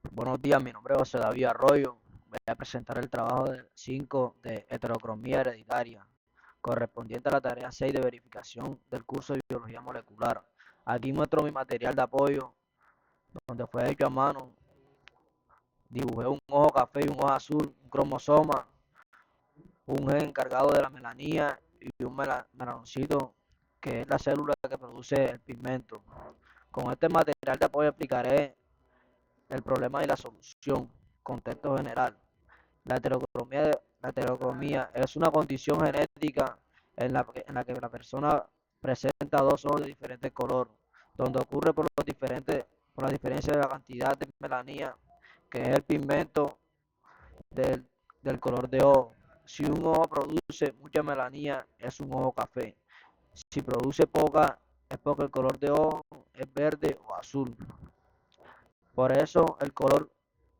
Buenos días, mi nombre es José David Arroyo. Voy a presentar el trabajo de 5 de heterocromía hereditaria, correspondiente a la tarea 6 de verificación del curso de biología molecular. Aquí muestro mi material de apoyo, donde fue hecho a mano. Dibujé un ojo café y un ojo azul, un cromosoma, un gen encargado de la melanina y un melanocito, que es la célula que produce el pigmento. Con este material de apoyo explicaré el problema y la solución, contexto general. La heterocromía es una condición genética en la que la persona presenta dos ojos de diferente color, donde ocurre por la diferencia de la cantidad de melanina, que es el pigmento del, del color de ojo. Si un ojo produce mucha melanina, es un ojo café. Si produce poca, es porque el color de ojo es verde o azul. Por eso el color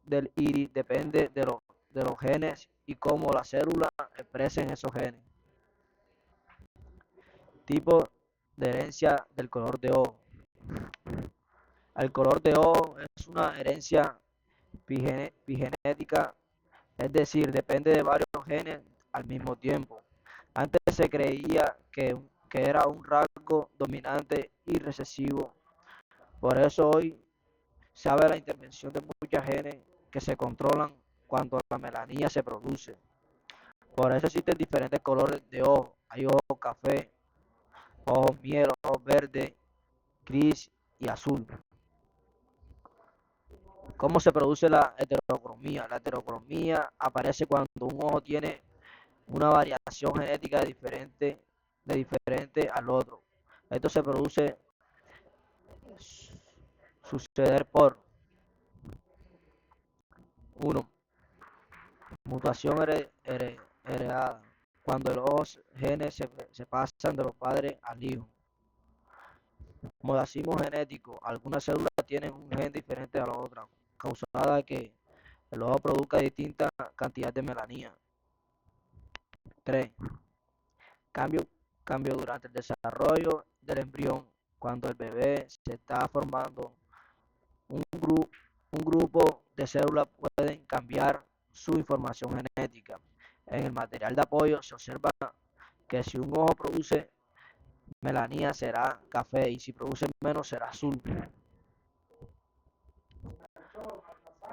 del iris depende de los genes y cómo las células expresen esos genes. Tipo de herencia del color de ojo. El color de ojo es una herencia epigenética, es decir, depende de varios genes al mismo tiempo. Antes se creía que era un rasgo dominante y recesivo. Por eso hoy sabe la intervención de muchos genes que se controlan cuando la melanina se produce. Por eso existen diferentes colores de ojo. Hay ojo café, ojo miel, ojo verde, gris y azul. ¿Cómo se produce la heterocromía? La heterocromía aparece cuando un ojo tiene una variación genética diferente al otro. Esto se produce suceder por uno, mutación heredada, cuando los genes se pasan de los padres al hijo. Modacismo genético, algunas células tienen un gen diferente a la otra, causada de que el ojo produzca distinta cantidad de melanina. 3. Cambio, cambio durante el desarrollo del embrión, cuando el bebé se está formando, un, gru un grupo de células pueden cambiar su información genética. En el material de apoyo se observa que si un ojo produce melanina será café y si produce menos será azul.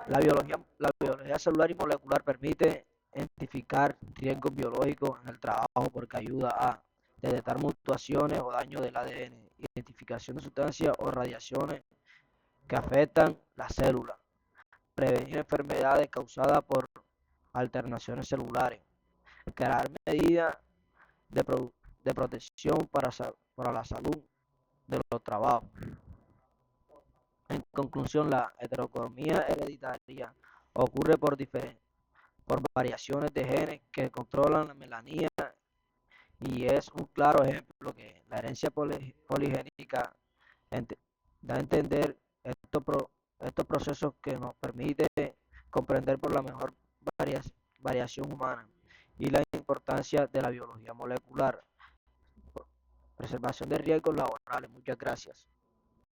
La biología celular y molecular permite identificar riesgos biológicos en el trabajo porque ayuda a detectar mutaciones o daño del ADN, identificación de sustancias o radiaciones que afectan las células, prevenir enfermedades causadas por alteraciones celulares, crear medidas de, de protección para la salud de los trabajos. En conclusión, la heterocromía hereditaria ocurre por variaciones de genes que controlan la melanina y es un claro ejemplo que la herencia poligénica da a entender estos procesos que nos permite comprender por la mejor variación humana y la importancia de la biología molecular, preservación de riesgos laborales. Muchas gracias.